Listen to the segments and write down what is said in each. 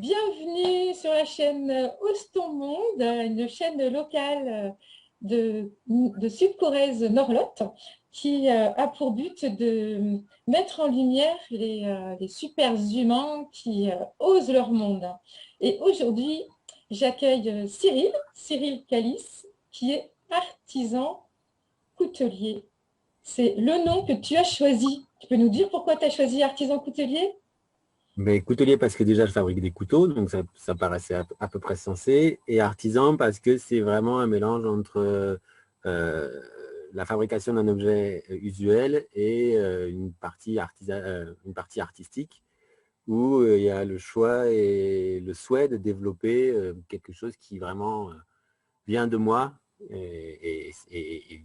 bienvenue sur la chaîne Oston Monde, une chaîne locale de Sud-Corrèze Norlotte qui a pour but de mettre en lumière les super humains qui osent leur monde. Et aujourd'hui, j'accueille Cyril Calice, qui est artisan coutelier. C'est le nom que tu as choisi. Tu peux nous dire pourquoi tu as choisi artisan coutelier? Mais coutelier parce que déjà je fabrique des couteaux, donc ça paraissait à peu près sensé. Et artisan parce que c'est vraiment un mélange entre la fabrication d'un objet usuel et une partie artistique où il y a le choix et le souhait de développer quelque chose qui vraiment vient de moi et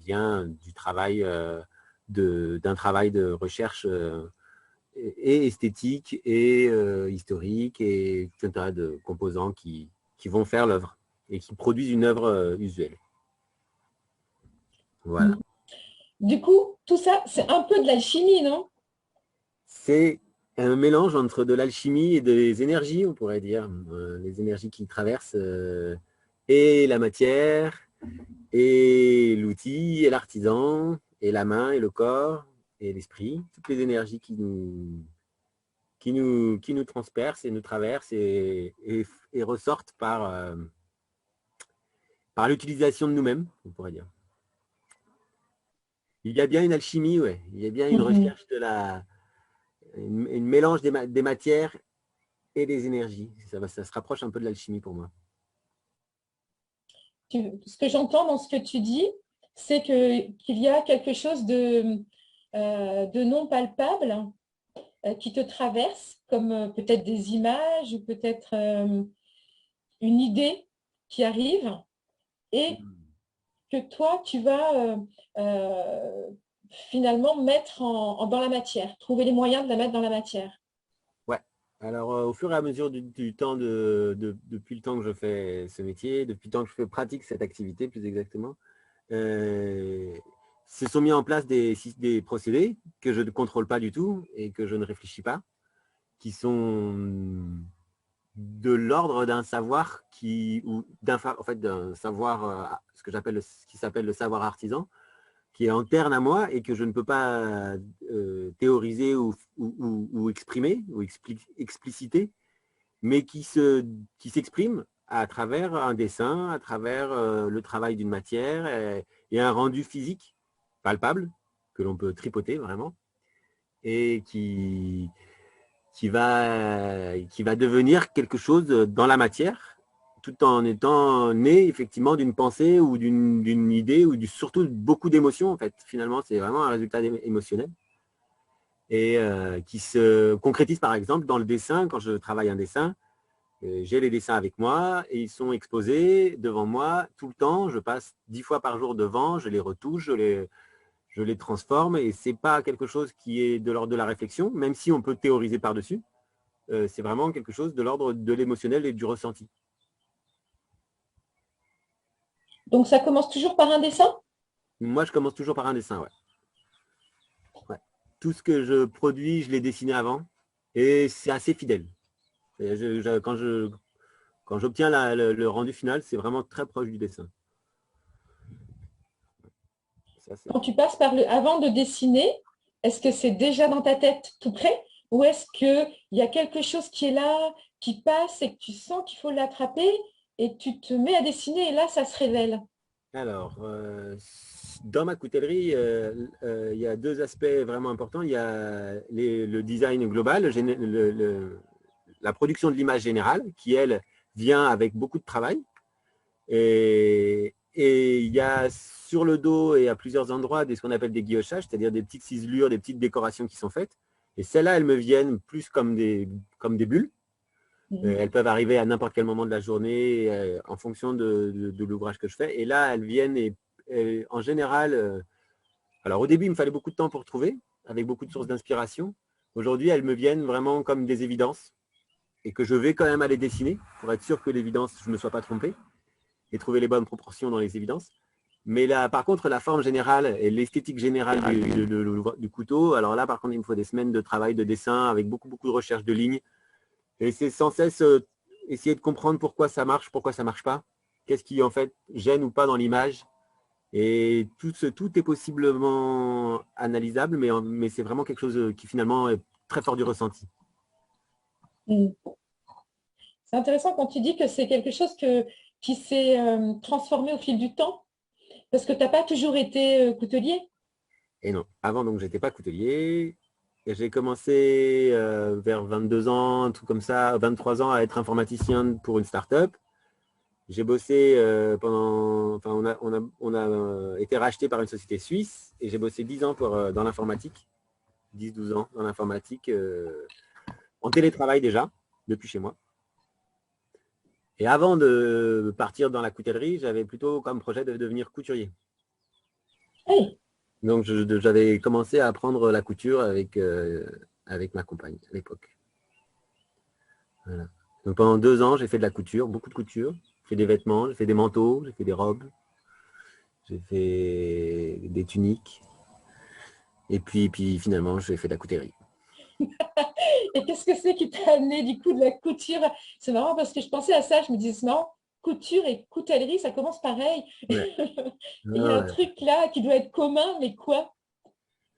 vient du travail d'un travail de recherche et esthétique et historique et tout un tas de composants qui vont faire l'œuvre et qui produisent une œuvre usuelle. Voilà. Du coup, tout ça, c'est un peu de l'alchimie, non? C'est un mélange entre de l'alchimie et des énergies, on pourrait dire, les énergies qui traversent et la matière, et l'outil, et l'artisan, et la main, et le corps, et l'esprit, toutes les énergies qui nous transpercent et nous traversent et ressortent par l'utilisation de nous-mêmes, on pourrait dire. Il y a bien une alchimie, ouais. Il y a bien une recherche une mélange des matières et des énergies. Ça se rapproche un peu de l'alchimie pour moi. Ce que j'entends dans ce que tu dis, c'est qu'il y a quelque chose de non palpable qui te traverse, comme peut-être des images ou peut-être une idée qui arrive et que toi, tu vas finalement mettre dans la matière, trouver les moyens de la mettre dans la matière. Ouais. Alors, au fur et à mesure du temps, depuis le temps que je fais ce métier, depuis le temps que je pratique cette activité, plus exactement, se sont mis en place des procédés que je ne contrôle pas du tout et que je ne réfléchis pas, qui sont de l'ordre d'un savoir en fait, d'un savoir, ce qui s'appelle le savoir artisan, qui est interne à moi et que je ne peux pas théoriser ou exprimer ou expliciter, mais qui s'exprime à travers un dessin, à travers le travail d'une matière et un rendu physique palpable que l'on peut tripoter vraiment et qui va devenir quelque chose dans la matière tout en étant né effectivement d'une pensée ou d'une idée ou surtout beaucoup d'émotions en fait. Finalement, c'est vraiment un résultat émotionnel et qui se concrétise par exemple dans le dessin. Quand je travaille un dessin, j'ai les dessins avec moi et ils sont exposés devant moi tout le temps. Je passe 10 fois par jour devant, je les retouche, je les transforme et c'est pas quelque chose qui est de l'ordre de la réflexion, même si on peut théoriser par-dessus. C'est vraiment quelque chose de l'ordre de l'émotionnel et du ressenti. Donc, ça commence toujours par un dessin? Moi, je commence toujours par un dessin, ouais. Ouais. Tout ce que je produis, je l'ai dessiné avant et c'est assez fidèle. Quand j'obtiens le rendu final, c'est vraiment très proche du dessin. Ça, Quand tu passes avant de dessiner, est-ce que c'est déjà dans ta tête tout près ou est-ce qu'il y a quelque chose qui est là, qui passe et que tu sens qu'il faut l'attraper et tu te mets à dessiner et là, ça se révèle? Alors, dans ma coutellerie, il y a deux aspects vraiment importants. Il y a le design global, la production de l'image générale, qui, elle, vient avec beaucoup de travail. Et il y a sur le dos et à plusieurs endroits ce qu'on appelle des guillochages, c'est-à-dire des petites ciselures, des petites décorations qui sont faites. Et celles-là, elles me viennent plus comme des bulles. Elles peuvent arriver à n'importe quel moment de la journée en fonction de l'ouvrage que je fais. Et là, elles viennent et en général, alors au début, il me fallait beaucoup de temps pour trouver, avec beaucoup de sources d'inspiration. Aujourd'hui, elles me viennent vraiment comme des évidences et que je vais quand même aller dessiner pour être sûr que l'évidence, je ne me sois pas trompé et trouver les bonnes proportions dans les évidences. Mais là, par contre, la forme générale et l'esthétique générale du couteau, alors là, par contre, il me faut des semaines de travail de dessin avec beaucoup de recherche de lignes. Et c'est sans cesse essayer de comprendre pourquoi ça marche pas. Qu'est-ce qui, en fait, gêne ou pas dans l'image. Et tout est possiblement analysable, mais c'est vraiment quelque chose qui, finalement, est très fort du ressenti. Mm. C'est intéressant quand tu dis que c'est quelque chose qui s'est transformé au fil du temps, parce que tu n'as pas toujours été coutelier. Et non, avant, donc, j'étais pas coutelier. Et j'ai commencé vers 22 ans, un truc comme ça, 23 ans, à être informaticien pour une start-up. J'ai bossé pendant... Enfin, on a été racheté par une société suisse et j'ai bossé 10 ans dans l'informatique. 10-12 ans dans l'informatique, en télétravail déjà, depuis chez moi. Et avant de partir dans la coutellerie, j'avais plutôt comme projet de devenir couturier. Hey. Donc, j'avais commencé à apprendre la couture avec ma compagne à l'époque. Voilà. Donc, pendant 2 ans, j'ai fait de la couture, beaucoup de couture. J'ai fait des vêtements, j'ai fait des manteaux, j'ai fait des robes, j'ai fait des tuniques. Et puis finalement, j'ai fait de la coutellerie. Et qu'est-ce que c'est qui t'a amené du coup de la couture? C'est marrant parce que je pensais à ça, je me disais, c'est marrant, couture et coutellerie, ça commence pareil. Ouais. Il y a un Ouais. truc là qui doit être commun, mais quoi?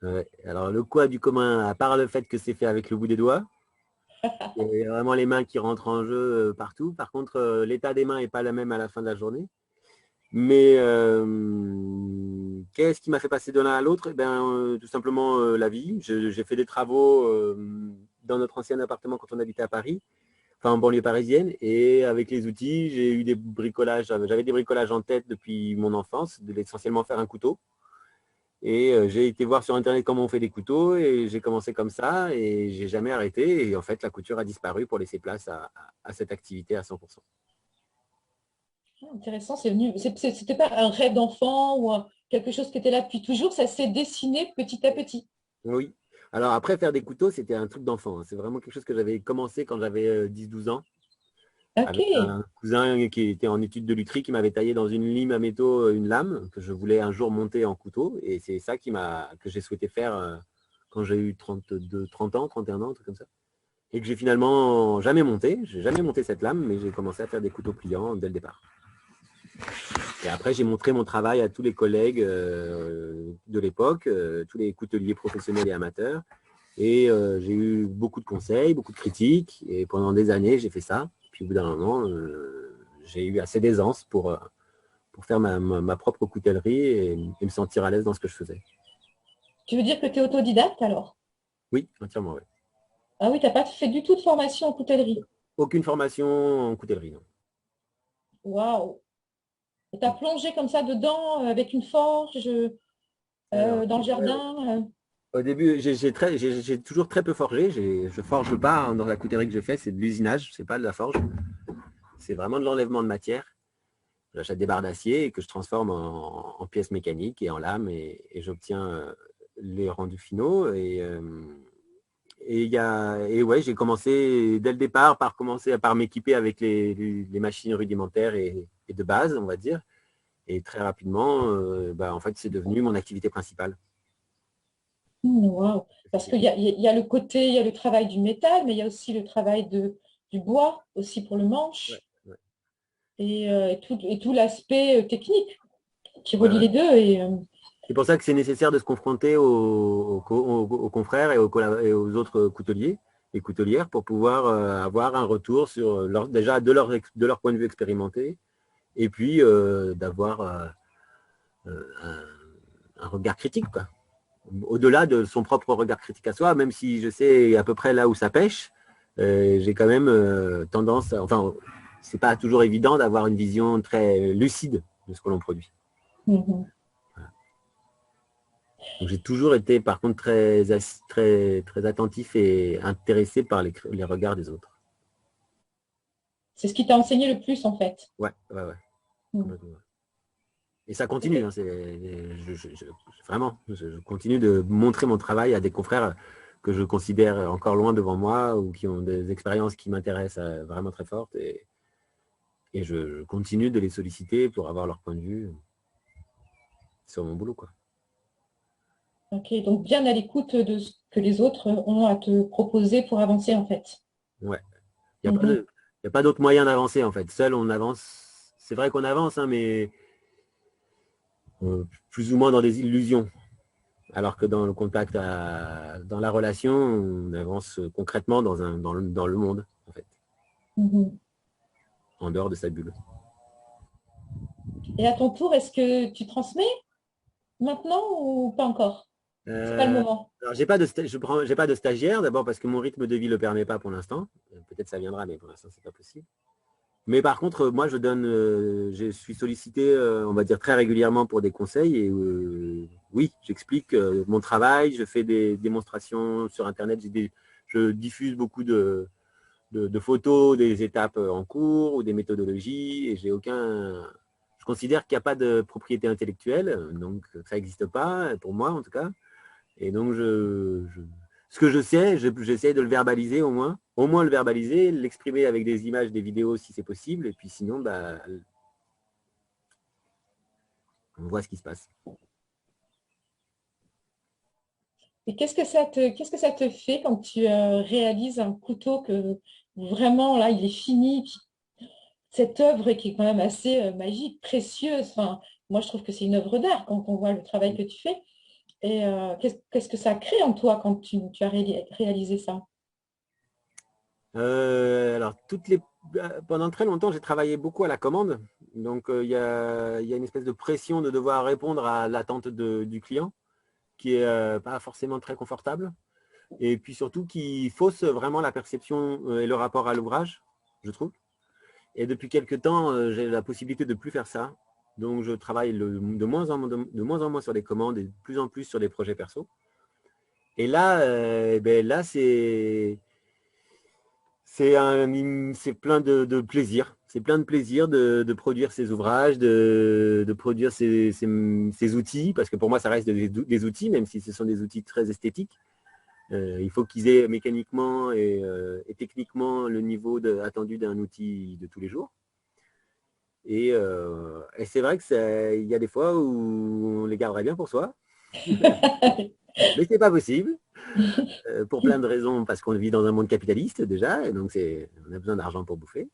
Ouais. Alors, le quoi du commun, à part le fait que c'est fait avec le bout des doigts, il y a vraiment les mains qui rentrent en jeu partout. Par contre, l'état des mains n'est pas la même à la fin de la journée. Mais qu'est-ce qui m'a fait passer de l'un à l'autre? Eh ben, tout simplement la vie. J'ai fait des travaux dans notre ancien appartement quand on habitait à Paris, enfin en banlieue parisienne. Et avec les outils, j'ai eu des bricolages. J'avais des bricolages en tête depuis mon enfance, essentiellement faire un couteau. Et j'ai été voir sur Internet comment on fait des couteaux et j'ai commencé comme ça et j'ai jamais arrêté. Et en fait, la couture a disparu pour laisser place à cette activité à 100%. Intéressant, c'est venu. C'était pas un rêve d'enfant ou quelque chose qui était là depuis toujours, ça s'est dessiné petit à petit. Oui. Alors après, faire des couteaux, c'était un truc d'enfant, hein. C'est vraiment quelque chose que j'avais commencé quand j'avais 10-12 ans, Ok. avec un cousin qui était en études de lutherie qui m'avait taillé dans une lime à métaux une lame que je voulais un jour monter en couteau. Et c'est ça que j'ai souhaité faire quand j'ai eu 30 ans, 31 ans, un truc comme ça. Et que j'ai finalement jamais monté. J'ai jamais monté cette lame, mais j'ai commencé à faire des couteaux pliants dès le départ. Et après, j'ai montré mon travail à tous les collègues de l'époque, tous les couteliers professionnels et amateurs. Et j'ai eu beaucoup de conseils, beaucoup de critiques. Et pendant des années, j'ai fait ça. Puis au bout d'un moment, j'ai eu assez d'aisance pour faire ma propre coutellerie et me sentir à l'aise dans ce que je faisais. Tu veux dire que tu es autodidacte alors? Oui, entièrement, oui. Ah oui, tu n'as pas fait du tout de formation en coutellerie. Aucune formation en coutellerie, non. Waouh! Et tu as plongé comme ça dedans avec une forge Alors, dans le jardin. au début, j'ai toujours très peu forgé. Je forge pas hein, dans la coutellerie que je fais, c'est de l'usinage, c'est pas de la forge. C'est vraiment de l'enlèvement de matière. J'achète des barres d'acier que je transforme en pièces mécaniques et en lames et j'obtiens les rendus finaux. Et ouais, j'ai commencé dès le départ par m'équiper avec les machines rudimentaires et de base, on va dire. Et très rapidement, en fait, c'est devenu mon activité principale. Waouh! Parce il y a le côté, il y a le travail du métal, mais il y a aussi le travail du bois, aussi pour le Ouais, manche, ouais, et tout l'aspect technique qui ouais, relie ouais. les deux. C'est pour ça que c'est nécessaire de se confronter aux confrères et aux autres couteliers et coutelières pour pouvoir avoir un retour sur déjà de leur point de vue expérimenté et puis d'avoir un regard critique, quoi. Au-delà de son propre regard critique à soi, même si je sais à peu près là où ça pêche, j'ai quand même tendance, enfin, c'est pas toujours évident d'avoir une vision très lucide de ce que l'on produit. Mhm. Donc j'ai toujours été par contre très attentif et intéressé par les regards des autres. C'est ce qui t'a enseigné le plus en fait. Ouais, ouais, ouais. Mhm. Complètement, ouais. Et ça Ok. continue, hein, vraiment, je continue de montrer mon travail à des confrères que je considère encore loin devant moi ou qui ont des expériences qui m'intéressent vraiment très fortes et je continue de les solliciter pour avoir leur point de vue sur mon boulot, quoi. Ok, donc bien à l'écoute de ce que les autres ont à te proposer pour avancer en fait. Ouais. Il y a pas Mhm. de, Il n'y a pas d'autre moyen d'avancer, en fait. Seul, on avance. C'est vrai qu'on avance, hein, mais plus ou moins dans des illusions. Alors que dans le contact, dans la relation, on avance concrètement dans le monde, en fait, Mhm. en dehors de sa bulle. Et à ton tour, est-ce que tu transmets maintenant ou pas encore? C'est pas le Euh, moment. alors, j'ai pas de stagiaire, d'abord parce que mon rythme de vie ne le permet pas pour l'instant. Peut-être ça viendra, mais pour l'instant, c'est pas possible. Mais par contre, moi, je suis sollicité, on va dire, très régulièrement pour des conseils. Et oui, j'explique mon travail, je fais des démonstrations sur Internet, je diffuse beaucoup de photos des étapes en cours ou des méthodologies. Et je considère qu'il n'y a pas de propriété intellectuelle, donc ça n'existe pas, pour moi en tout cas. Et donc, ce que je sais, j'essaie de le verbaliser au moins le verbaliser, l'exprimer avec des images, des vidéos si c'est possible, et puis sinon, bah, on voit ce qui se passe. Et qu'est-ce que ça te fait quand tu réalises un couteau que vraiment, là, il est fini, puis cette œuvre qui est quand même assez magique, précieuse. Enfin, moi, je trouve que c'est une œuvre d'art quand on voit le travail que tu fais. Et qu'est-ce que ça crée en toi quand tu as réalisé ça? Alors, pendant très longtemps, j'ai travaillé beaucoup à la commande. Donc, il y a une espèce de pression de devoir répondre à l'attente du client, qui est pas forcément très confortable. Et puis surtout, qui fausse vraiment la perception et le rapport à l'ouvrage, je trouve. Et depuis quelques temps, j'ai la possibilité de ne plus faire ça. Donc, je travaille de moins en moins sur des commandes et de plus en plus sur des projets perso. Et là, là c'est plein de plaisir. C'est plein de plaisir de produire ces ouvrages, de produire ces outils, parce que pour moi, ça reste des outils, même si ce sont des outils très esthétiques. Il faut qu'ils aient mécaniquement et techniquement le niveau attendu d'un outil de tous les jours. Et c'est vrai qu'il y a des fois où on les garderait bien pour soi, mais c'est pas possible, pour plein de raisons, parce qu'on vit dans un monde capitaliste déjà, et donc on a besoin d'argent pour bouffer.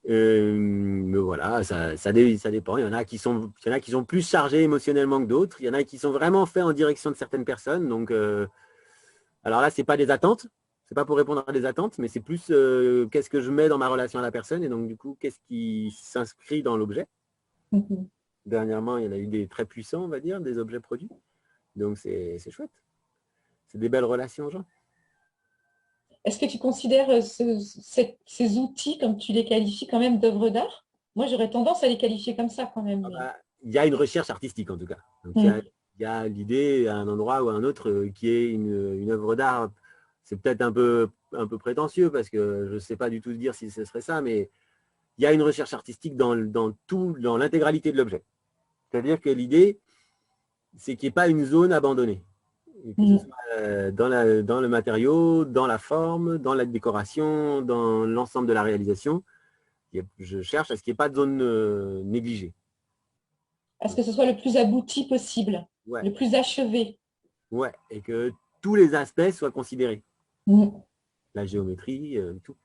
Mais voilà, ça dépend. Il y en a qui sont plus chargés émotionnellement que d'autres. Il y en a qui sont vraiment faits en direction de certaines personnes. Donc, alors là, c'est pas des attentes. C'est pas pour répondre à des attentes, mais c'est plus qu'est-ce que je mets dans ma relation à la personne et donc du coup, qu'est-ce qui s'inscrit dans l'objet. Dernièrement, il y en a eu des très puissants, on va dire, des objets produits. Donc c'est chouette. C'est des belles relations aux gens. Est-ce que tu considères ces outils, comme tu les qualifies, quand même d'œuvres d'art? Moi, j'aurais tendance à les qualifier comme ça quand même. Ah bah, il y a une recherche artistique en tout cas. Donc Mm. il y a l'idée à un endroit ou à un autre qui est une œuvre d'art. C'est peut-être un peu prétentieux parce que je ne sais pas du tout dire si ce serait ça, mais il y a une recherche artistique dans l'intégralité de l'objet. C'est-à-dire que l'idée, c'est qu'il n'y ait pas une zone abandonnée. Que ce Mm. soit dans le matériau, dans la forme, dans la décoration, dans l'ensemble de la réalisation. Je cherche à ce qu'il n'y ait pas de zone négligée. À ce que ce soit le plus abouti possible, Ouais, le plus achevé. ouais, et que tous les aspects soient considérés. Mm. La géométrie, tout.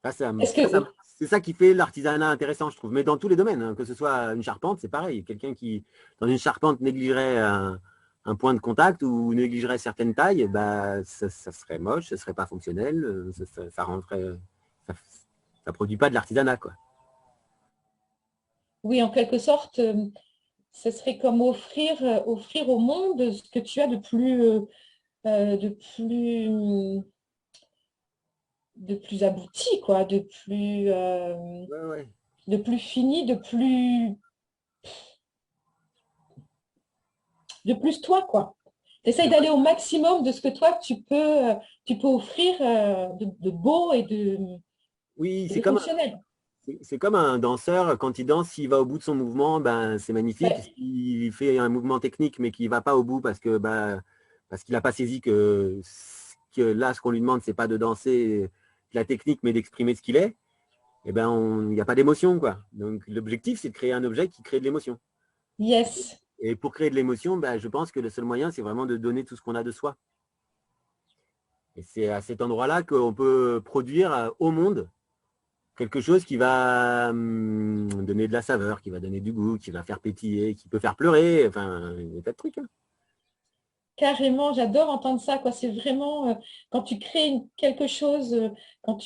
Est-ce que, C'est ça qui fait l'artisanat intéressant, je trouve. Mais dans tous les domaines, hein, que ce soit une charpente, c'est pareil. Quelqu'un qui, dans une charpente, négligerait un point de contact ou négligerait certaines tailles, bah, ça serait moche, ça serait pas fonctionnel, ça rendrait, ça, ça produit pas de l'artisanat, quoi. oui, en quelque sorte, ce serait comme offrir au monde ce que tu as euh, de plus, de plus abouti, quoi, Ouais, ouais. de plus fini, de plus toi, quoi. Tu essayes Ouais. d'aller au maximum de ce que toi, tu peux offrir de beau Oui, et de fonctionnel. c'est comme un danseur, quand il danse, s'il va au bout de son mouvement, ben, c'est magnifique. Ouais. S'il fait un mouvement technique, mais qu'il ne va pas au bout parce qu'il n'a pas saisi que là, ce qu'on lui demande, c'est pas de danser la technique, mais d'exprimer ce qu'il est, eh ben, il n'y a pas d'émotion, quoi. Donc, l'objectif, c'est de créer un objet qui crée de l'émotion. Yes. Et pour créer de l'émotion, ben, je pense que le seul moyen, c'est vraiment de donner tout ce qu'on a de soi. Et c'est à cet endroit-là qu'on peut produire au monde quelque chose qui va donner de la saveur, qui va donner du goût, qui va faire pétiller, qui peut faire pleurer, enfin, des tas de trucs. Hein. Carrément, j'adore entendre ça, quoi. C'est vraiment quand tu crées quelque chose, quand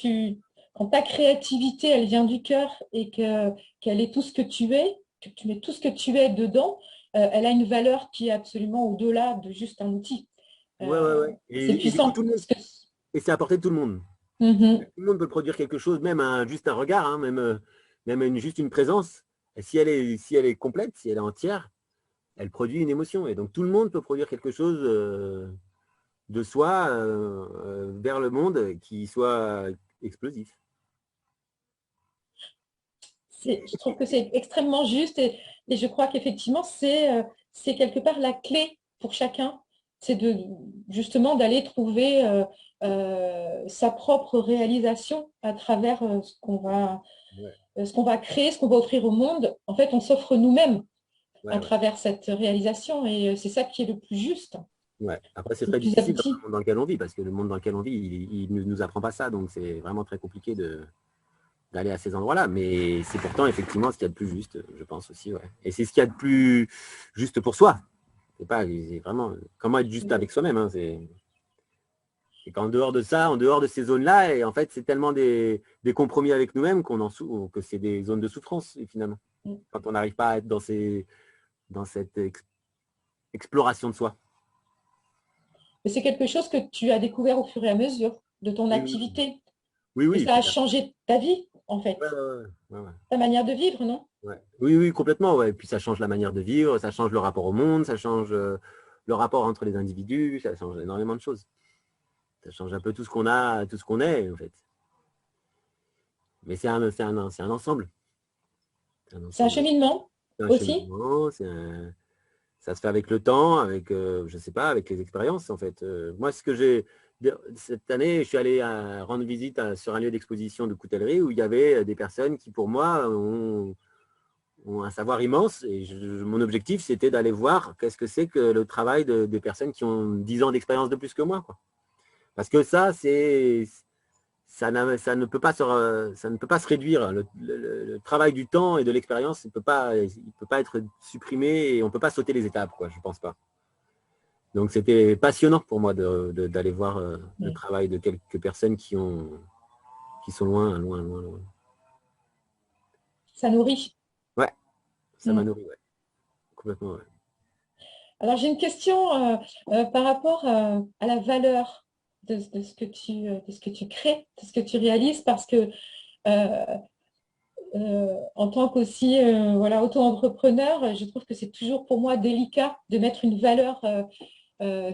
ta créativité, elle vient du cœur et qu'elle est tout ce que tu es, que tu mets tout ce que tu es dedans, elle a une valeur qui est absolument au-delà de juste un outil. Ouais, ouais, ouais. C'est Et du coup, puissant. et c'est à portée de tout le monde. Mhm. Tout le monde peut produire quelque chose, même juste un regard, hein, même juste une présence. Et si elle est complète, si elle est entière, elle produit une émotion. Et donc tout le monde peut produire quelque chose de soi vers le monde qui soit explosif. Je trouve que c'est extrêmement juste et je crois qu'effectivement, c'est quelque part la clé pour chacun. C'est justement d'aller trouver sa propre réalisation à travers Ouais, ce qu'on va créer, ce qu'on va offrir au monde. En fait, on s'offre nous-mêmes ouais, à ouais. travers cette réalisation et c'est ça qui est le plus juste, Ouais. Après, c'est le très plus difficile dans le abouti. monde dans lequel on vit, parce que le monde dans lequel on vit, il ne nous apprend pas ça. Donc c'est vraiment très compliqué d'aller à ces endroits-là. Mais c'est pourtant effectivement ce qu'il y a de plus juste, je pense aussi. Ouais. Et c'est ce qu'il y a de plus juste pour soi. C'est vraiment comment être juste avec soi-même. Hein, et qu'en dehors de ça, en dehors de ces zones-là, et en fait, c'est tellement des compromis avec nous-mêmes que c'est des zones de souffrance, finalement. Quand on n'arrive pas à être dans cette exploration de soi. Mais c'est quelque chose que tu as découvert au fur et à mesure de ton Oui, oui, activité. oui, Et oui. Et ça puis a là, changé ta vie, en ouais, fait, ouais, ouais, ouais. ta manière de vivre, non? Ouais. Oui, oui, complètement. Ouais. Et puis ça change la manière de vivre, ça change le rapport au monde, ça change le rapport entre les individus, ça change énormément de choses. Ça change un peu tout ce qu'on a, tout ce qu'on est, en fait. Mais c'est un ensemble. C'est un C'est un ensemble. cheminement C'est un aussi. cheminement, ça se fait avec le temps, avec, je sais pas, avec les expériences, en fait. Moi, cette année, je suis allé rendre visite sur un lieu d'exposition de coutellerie où il y avait des personnes qui, pour moi, ont un savoir immense. Et mon objectif, c'était d'aller voir qu'est-ce que c'est que le travail des personnes qui ont 10 ans d'expérience de plus que moi. Quoi. Parce que ça ne peut pas ça ne peut pas se réduire. Le travail du temps et de l'expérience, il peut pas être supprimé et on ne peut pas sauter les étapes, quoi, je pense pas. Donc c'était passionnant pour moi d'aller voir le Oui. travail de quelques personnes qui sont loin, loin, loin, loin. Ça nourrit. Ouais, ça m'a Mm. nourri, ouais. Complètement, ouais. Alors, j'ai une question par rapport à la valeur de ce que tu crées, de ce que tu réalises, parce que euh, en tant qu'aussi voilà, auto-entrepreneur, je trouve que c'est toujours pour moi délicat de mettre une valeur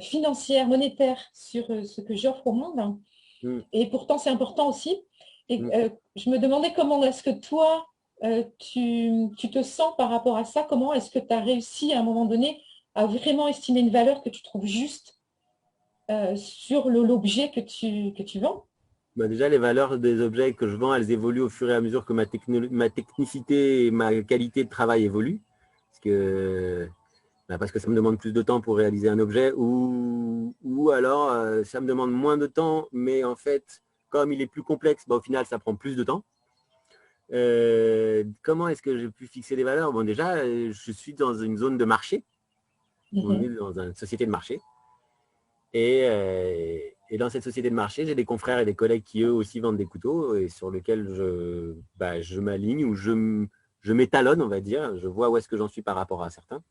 financière, monétaire sur ce que j'offre au monde. Mm, Et pourtant, c'est important aussi. Et mm. je me demandais comment est-ce que toi, tu te sens par rapport à ça? Comment est-ce que tu as réussi à un moment donné à vraiment estimer une valeur que tu trouves juste sur l'objet que tu vends? Bah déjà, les valeurs des objets que je vends, elles évoluent au fur et à mesure que ma technicité et ma qualité de travail évoluent. Parce que ça me demande plus de temps pour réaliser un objet ou alors ça me demande moins de temps, mais en fait, comme il est plus complexe, bah, au final, ça prend plus de temps. Comment est-ce que j'ai pu fixer des valeurs? Bon, déjà, je suis dans une zone de marché. On est Mhm. dans une société de marché. Et dans cette société de marché, j'ai des confrères et des collègues qui, eux aussi, vendent des couteaux et sur lesquels je m'aligne ou je m'étalonne, on va dire. Je vois où est-ce que j'en suis par rapport à certains.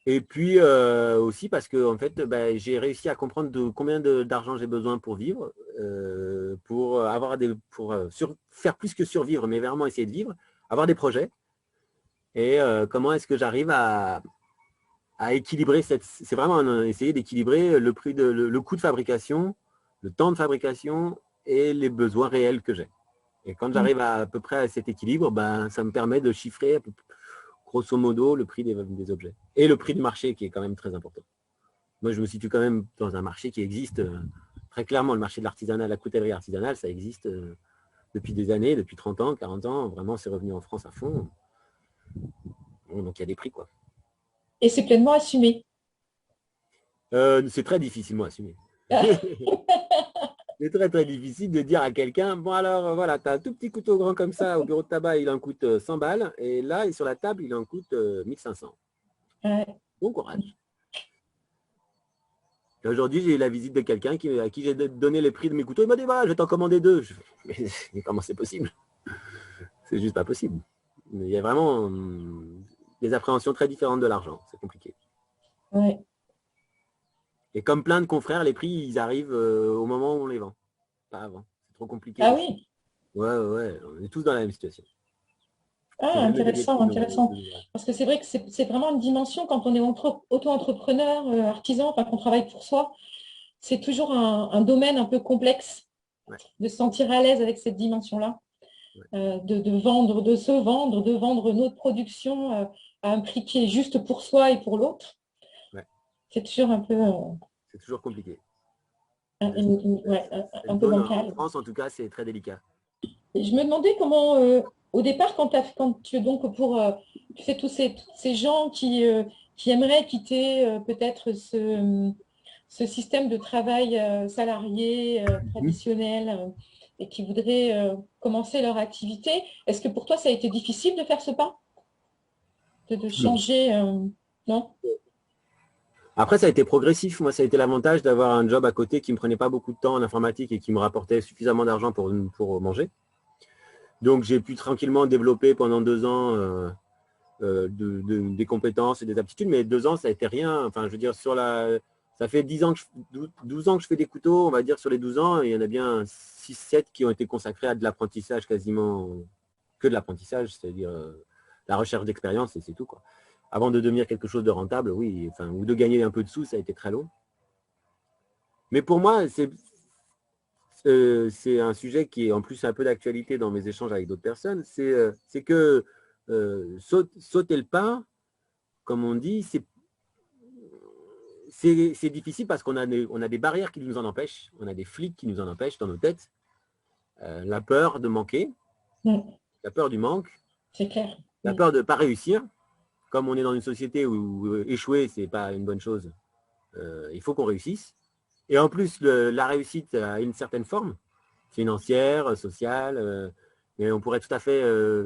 Et puis aussi parce que en fait, j'ai réussi à comprendre de combien d'argent j'ai besoin pour vivre, pour faire plus que survivre, mais vraiment essayer de vivre, avoir des projets. Et comment est-ce que j'arrive à équilibrer c'est vraiment essayer d'équilibrer le coût de fabrication, le temps de fabrication et les besoins réels que j'ai. Et quand Mhm. j'arrive à peu près à cet équilibre, ça me permet de chiffrer grosso modo le prix des objets et le prix du marché qui est quand même très important. Moi, je me situe quand même dans un marché qui existe très clairement. Le marché de l'artisanat, la coutellerie artisanale, ça existe depuis des années, depuis 30 ans, 40 ans. Vraiment, c'est revenu en France à fond. Bon, donc, il y a des prix, quoi. Et c'est pleinement assumé. C'est très difficilement assumé. C'est très très difficile de dire à quelqu'un, bon alors voilà, tu as un tout petit couteau grand comme ça au bureau de tabac, il en coûte 100 balles, et là, sur la table, il en coûte 1500. Ouais. Bon courage. Aujourd'hui, j'ai eu la visite de quelqu'un à qui j'ai donné les prix de mes couteaux. Il m'a dit, bah, je vais t'en commander deux. Mais comment c'est possible? C'est juste pas possible. Il y a vraiment des appréhensions très différentes de l'argent. C'est compliqué. Ouais. Et comme plein de confrères, les prix, ils arrivent au moment où on les vend. Pas avant. C'est trop compliqué Ah de faire. oui, Ouais, ouais, ouais. On est tous dans la même situation. Faut ah, jamais donner le intéressant, prix intéressant. de l'ouvrage. Parce que c'est vrai que c'est vraiment une dimension quand on est auto-entrepreneur, artisan, enfin qu'on travaille pour soi. C'est toujours un domaine un peu complexe Ouais, de se sentir à l'aise avec cette dimension-là, ouais, de vendre, de se vendre, de vendre notre production à un prix qui est juste pour soi et pour l'autre. ouais. C'est toujours un peu, C'est toujours compliqué. ouais, Cette un peu zone, en bancal. France, en tout cas, c'est très délicat. Et je me demandais comment, au départ, quand tu donc pour tu sais tous ces gens qui aimeraient quitter peut-être ce système de travail salarié Mhm. traditionnel et qui voudraient commencer leur activité, est-ce que pour toi ça a été difficile de faire ce pas, de Non. changer, non? Après, ça a été progressif. Moi, ça a été l'avantage d'avoir un job à côté qui ne me prenait pas beaucoup de temps en informatique et qui me rapportait suffisamment d'argent pour manger. Donc, j'ai pu tranquillement développer pendant 2 ans des compétences et des aptitudes. Mais 2 ans, ça a été rien. Enfin, je veux dire, ça fait 10 ans que 12 ans que je fais des couteaux. On va dire, sur les 12 ans, il y en a bien 6, 7 qui ont été consacrés à de l'apprentissage quasiment que de l'apprentissage, c'est-à-dire la recherche d'expérience et c'est tout, quoi. Avant de devenir quelque chose de rentable, oui, enfin, ou de gagner un peu de sous, ça a été très long. Mais pour moi, c'est un sujet qui est en plus un peu d'actualité dans mes échanges avec d'autres personnes, c'est que sauter le pas, comme on dit, c'est difficile parce on a des barrières qui nous en empêchent, on a des flics qui nous en empêchent dans nos têtes, la peur de manquer, Mm, la peur du manque, c'est clair. la Mm, peur de ne pas réussir. Comme on est dans une société où échouer, ce n'est pas une bonne chose, il faut qu'on réussisse. Et en plus, la réussite a une certaine forme, financière, sociale, mais on pourrait tout à fait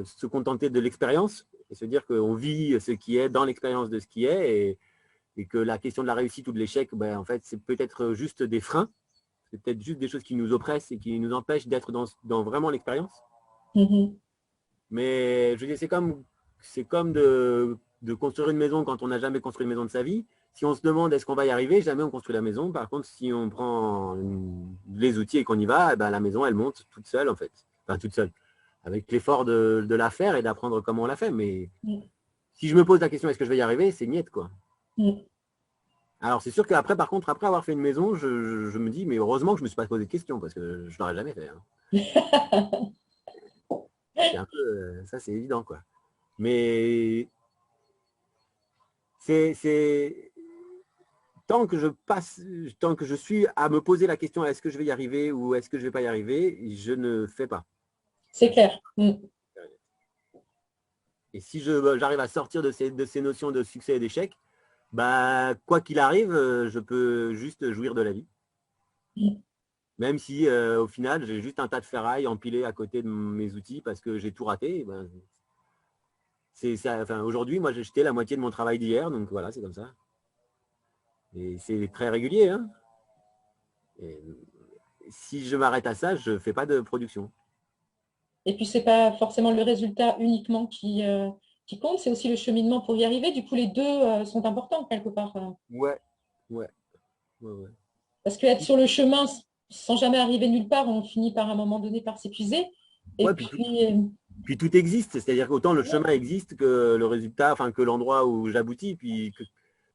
se contenter de l'expérience et se dire qu'on vit ce qui est dans l'expérience de ce qui est et que la question de la réussite ou de l'échec, ben, en fait, c'est peut-être juste des freins, c'est peut-être juste des choses qui nous oppressent et qui nous empêchent d'être dans vraiment l'expérience. mhm. Mais je veux dire, c'est comme de construire une maison quand on n'a jamais construit une maison de sa vie. Si on se demande est-ce qu'on va y arriver, jamais on construit la maison. Par contre, si on prend les outils et qu'on y va, eh ben, la maison, elle monte toute seule, en fait. Enfin, toute seule. Avec l'effort de la faire et d'apprendre comment on la fait. Mais Mm, si je me pose la question est-ce que je vais y arriver, c'est niette, quoi. mm. Alors, c'est sûr qu'après, par contre, après avoir fait une maison, je me dis, mais heureusement que je ne me suis pas posé de questions parce que je ne l'aurais jamais fait, hein. C'est un peu, ça, c'est évident, quoi. Mais c'est tant que je suis à me poser la question est-ce que je vais y arriver ou est-ce que je ne vais pas y arriver, je ne fais pas. C'est clair. Mm. Et si j'arrive à sortir de ces notions de succès et d'échec, bah, quoi qu'il arrive, je peux juste jouir de la vie. Mm. Même si au final, j'ai juste un tas de ferraille empilé à côté de mes outils parce que j'ai tout raté. Ben, enfin, aujourd'hui, moi, j'ai jeté la moitié de mon travail d'hier, donc voilà, c'est comme ça. Et c'est très régulier, hein. Et si je m'arrête à ça, je ne fais pas de production. Et puis, c'est pas forcément le résultat uniquement qui compte, c'est aussi le cheminement pour y arriver. Du coup, les deux sont importants quelque part. Ouais, ouais, ouais, ouais. Parce qu'être sur le chemin sans jamais arriver nulle part, on finit par un moment donné par s'épuiser. Et Ouais, puis, puis tout existe, c'est-à-dire qu'autant le ouais, chemin existe que le résultat, enfin que l'endroit où j'aboutis.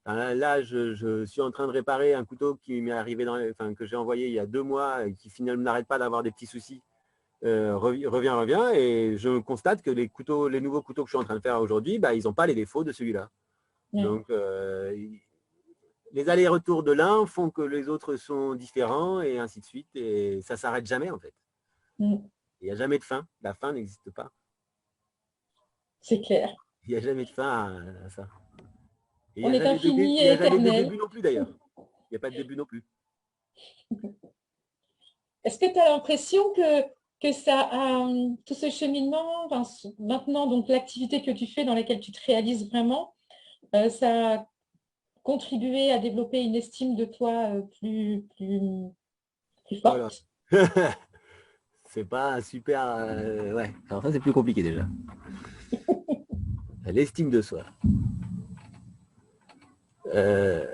Enfin, là, je suis en train de réparer un couteau qui m'est arrivé enfin, que j'ai envoyé il y a 2 mois et qui finalement n'arrête pas d'avoir des petits soucis. Revient, et je constate que les nouveaux couteaux que je suis en train de faire aujourd'hui, bah, ils n'ont pas les défauts de celui-là. ouais. Donc, les allers-retours de l'un font que les autres sont différents et ainsi de suite. Et ça ne s'arrête jamais, en fait. Mm. Il n'y a jamais de fin. La fin n'existe pas. C'est clair. Il n'y a jamais de fin à ça. Et On est infini il n'y et a jamais de éternel. début non plus, d'ailleurs. Il n'y a pas de début non plus. Est-ce que tu as l'impression que ça a, tout ce cheminement, enfin, maintenant, donc l'activité que tu fais dans laquelle tu te réalises vraiment, ça a contribué à développer une estime de toi plus Voilà. forte? C'est pas super... ouais, alors ça c'est plus compliqué déjà. L'estime de soi. Euh,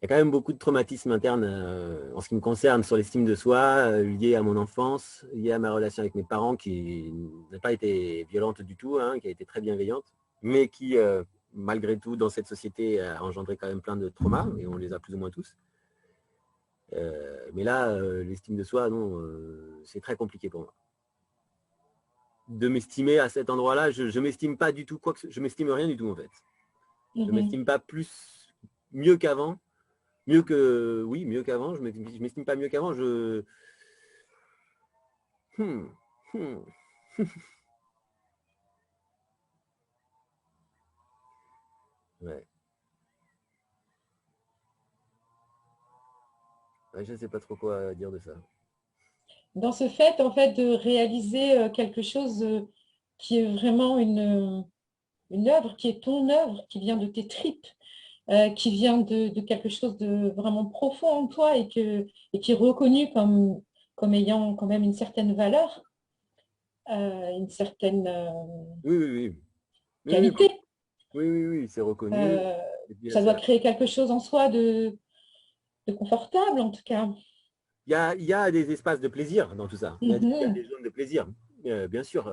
Il y a quand même beaucoup de traumatismes internes en ce qui me concerne sur l'estime de soi, lié à mon enfance, lié à ma relation avec mes parents qui n'a pas été violente du tout, hein, qui a été très bienveillante, mais qui, malgré tout, dans cette société, a engendré quand même plein de traumas, et on les a plus ou moins tous. Mais là, l'estime de soi, non, c'est très compliqué pour moi. De m'estimer à cet endroit-là, je ne m'estime pas du tout, je m'estime rien du tout en fait. Je ne m'estime pas mieux qu'avant. Mieux qu'avant, je ne m'estime pas mieux qu'avant, Hmm, hmm. Ouais. Ouais, je ne sais pas trop quoi dire de ça. Dans ce fait, en fait, de réaliser quelque chose qui est vraiment une œuvre, qui est ton œuvre, qui vient de tes tripes, qui vient de quelque chose de vraiment profond en toi et qui est reconnu comme ayant quand même une certaine valeur, une certaine Oui, oui, oui. Oui, oui, qualité. oui, oui, oui, c'est reconnu. Euh, Et puis, Ça doit créer quelque chose en soi de confortable, en tout cas. il y a des espaces de plaisir dans tout ça. Il y a Mhm. des zones de plaisir. Bien sûr.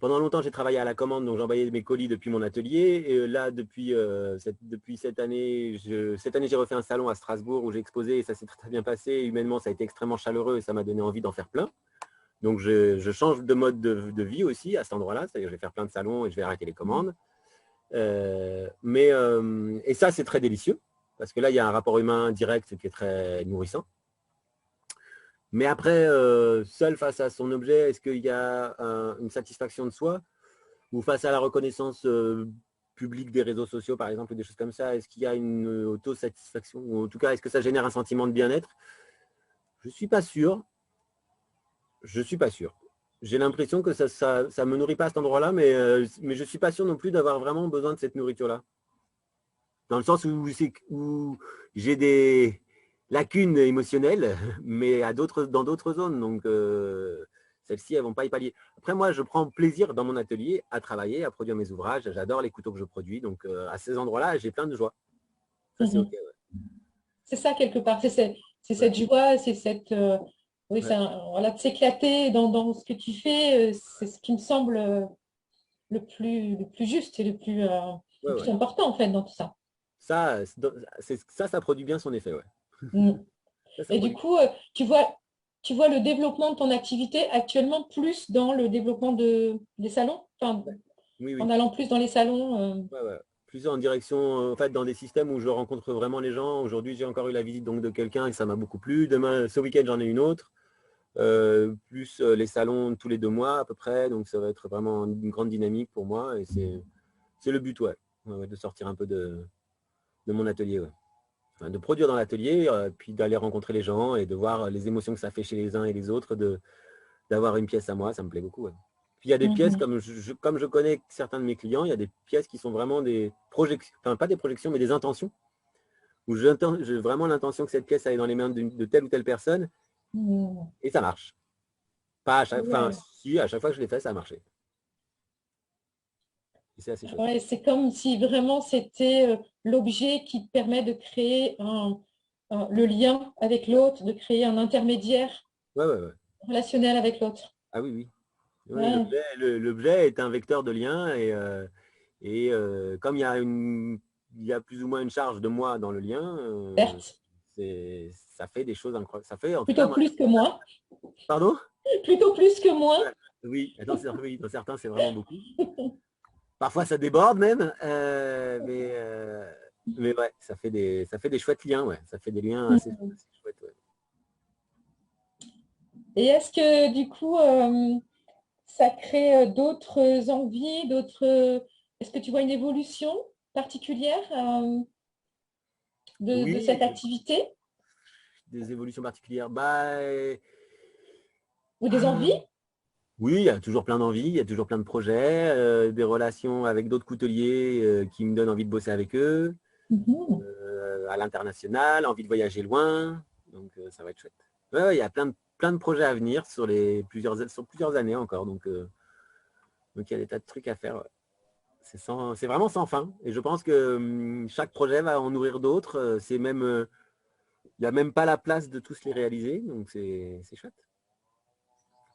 Pendant longtemps, j'ai travaillé à la commande, donc j'envoyais mes colis depuis mon atelier. Et là, depuis cette année, j'ai refait un salon à Strasbourg où j'ai exposé et ça s'est très, très bien passé. Humainement, ça a été extrêmement chaleureux et ça m'a donné envie d'en faire plein. Donc, je change de mode de vie aussi à cet endroit-là. C'est-à-dire que je vais faire plein de salons et je vais arrêter les commandes. Et ça, c'est très délicieux parce que là, il y a un rapport humain direct qui est très nourrissant. Mais après, seul face à son objet, est-ce qu'il y a une satisfaction de soi ou face à la reconnaissance publique des réseaux sociaux, par exemple, ou des choses comme ça, est-ce qu'il y a une autosatisfaction ou en tout cas, est-ce que ça génère un sentiment de bien-être? Je ne suis pas sûr. Je ne suis pas sûr. J'ai l'impression que ça me nourrit pas à cet endroit-là, mais je ne suis pas sûr non plus d'avoir vraiment besoin de cette nourriture-là. Dans le sens où j'ai des lacunes émotionnelles, mais dans d'autres zones. Donc, celles-ci, elles ne vont pas y pallier. Après, moi, je prends plaisir dans mon atelier à travailler, à produire mes ouvrages. J'adore les couteaux que je produis. Donc, à ces endroits-là, j'ai plein de joie. Ça, c'est OK. Mhm. Ouais. C'est ça, quelque part. C'est Ouais. cette joie, c'est cette... oui, Ouais. voilà, de s'éclater dans ce que tu fais, c'est ce qui me semble le plus juste et Ouais, le plus ouais. important, en fait, dans tout ça. Ça, ça produit bien son effet. Ouais. Mm. Ça Et du produit. coup, tu vois le développement de ton activité actuellement plus dans le développement des salons, enfin, Ouais. Oui, en oui. allant plus dans les salons. Ouais, ouais. Plus en direction, en fait, dans des systèmes où je rencontre vraiment les gens. Aujourd'hui, j'ai encore eu la visite donc, de quelqu'un et ça m'a beaucoup plu. Demain, ce week-end, j'en ai une autre. Plus les salons tous les 2 mois à peu près. Donc, ça va être vraiment une grande dynamique pour moi. Et c'est le but, ouais. Ouais, ouais, de sortir un peu de mon atelier. Ouais. Enfin, de produire dans l'atelier, puis d'aller rencontrer les gens et de voir les émotions que ça fait chez les uns et les autres, d'avoir une pièce à moi, ça me plaît beaucoup. Ouais. Puis il y a des pièces, Mhm. comme je connais certains de mes clients, il y a des pièces qui sont vraiment des projections, enfin pas des projections, mais des intentions, où j'ai vraiment l'intention que cette pièce aille dans les mains de telle ou telle personne, Mhm. et ça marche. Pas à chaque, enfin, Ouais. si, à chaque fois que je l'ai fait, ça a marché. Et c'est assez chouette. Ouais, c'est comme si vraiment c'était l'objet qui te permet de créer le lien avec l'autre, de créer un intermédiaire Ouais, ouais, ouais. relationnel avec l'autre. Ah oui, oui. Oui, Ouais, l'objet est un vecteur de lien comme il y a plus ou moins une charge de moi dans le lien, certes, ça fait des choses incroyables. Ça fait, en tout cas, plutôt moi, plus que moi, pardon? plutôt plus que moi. Ouais. Oui, oui, dans certains, c'est vraiment beaucoup. Parfois, ça déborde même, mais ouais, ça fait des chouettes liens, ouais. Ça fait des liens assez chouettes, ouais. Et est-ce que du coup, ça crée d'autres envies, d'autres... Est-ce que tu vois une évolution particulières de Oui, cette activité des évolutions particulières. Bah, ou des envies? oui, il y a toujours plein d'envies, il y a toujours plein de projets, des relations avec d'autres couteliers qui me donnent envie de bosser avec eux, Mhm. à l'international, envie de voyager loin, donc ça va être chouette. Ouais, ouais, il y a plein de projets à venir sur plusieurs années encore, donc il y a des tas de trucs à faire. Ouais. C'est vraiment sans fin. Et je pense que chaque projet va en nourrir d'autres. Il n'y a même pas la place de tous les réaliser, donc c'est chouette.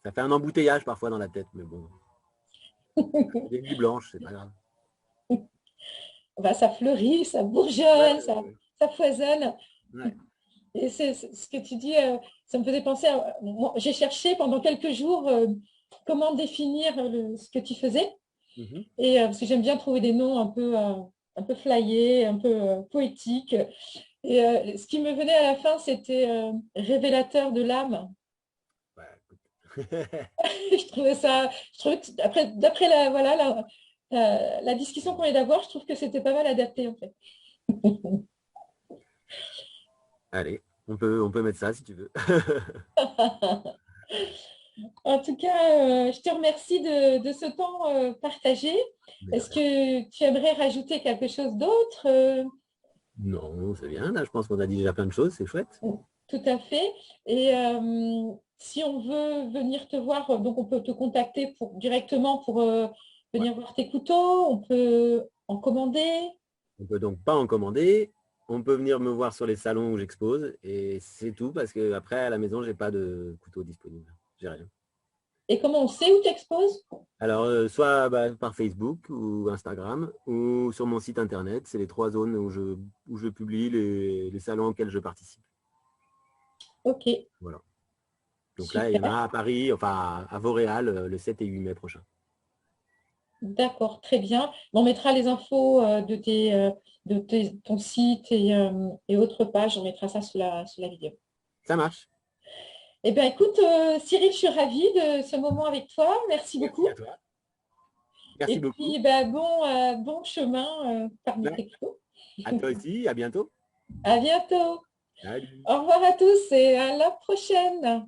Ça fait un embouteillage parfois dans la tête, mais bon, des nuits blanches, c'est pas grave. Ben, ça fleurit, ça Ouais, bourgeonne, ouais, ouais. ça foisonne. Ouais. Et c'est ce que tu dis, ça me faisait penser à... moi, j'ai cherché pendant quelques jours comment définir ce que tu faisais. Mhm. Et, parce que j'aime bien trouver des noms un peu flyés, un peu poétiques. Et ce qui me venait à la fin, c'était révélateur de l'âme. Ouais, écoute. Je trouvais ça, je trouvais que d'après la, voilà, la discussion qu'on vient d'avoir, je trouve que c'était pas mal adapté en fait. Allez, on peut mettre ça si tu veux. En tout cas, je te remercie de ce temps partagé. Mais de Est-ce rien. que tu aimerais rajouter quelque chose d'autre? Non, c'est bien. Là, je pense qu'on a dit déjà plein de choses, c'est chouette. Tout à fait. Et si on veut venir te voir, donc on peut te contacter directement pour Ouais. venir voir tes couteaux, on peut en commander. On peut donc pas en commander. On peut venir me voir sur les salons où j'expose et c'est tout parce que après à la maison j'ai pas de couteau disponible. J'ai rien. Et comment on sait où tu exposes? Alors soit par Facebook ou Instagram ou sur mon site internet. C'est les trois zones où je publie les salons auxquels je participe. Ok, Voilà. Donc là, il y en a super. un à Paris, enfin à Vauréal, le 7 et 8 mai prochain. D'accord, très bien. On mettra les infos ton site et autres pages. On mettra ça sous la vidéo. Ça marche. Eh bien, écoute, Cyril, je suis ravie de ce moment avec toi. Merci Merci beaucoup. à toi. Merci Et beaucoup. puis, ben, bon chemin parmi Ouais. tes couteaux. À toi aussi, à bientôt. À bientôt. Salut. Au revoir à tous et à la prochaine.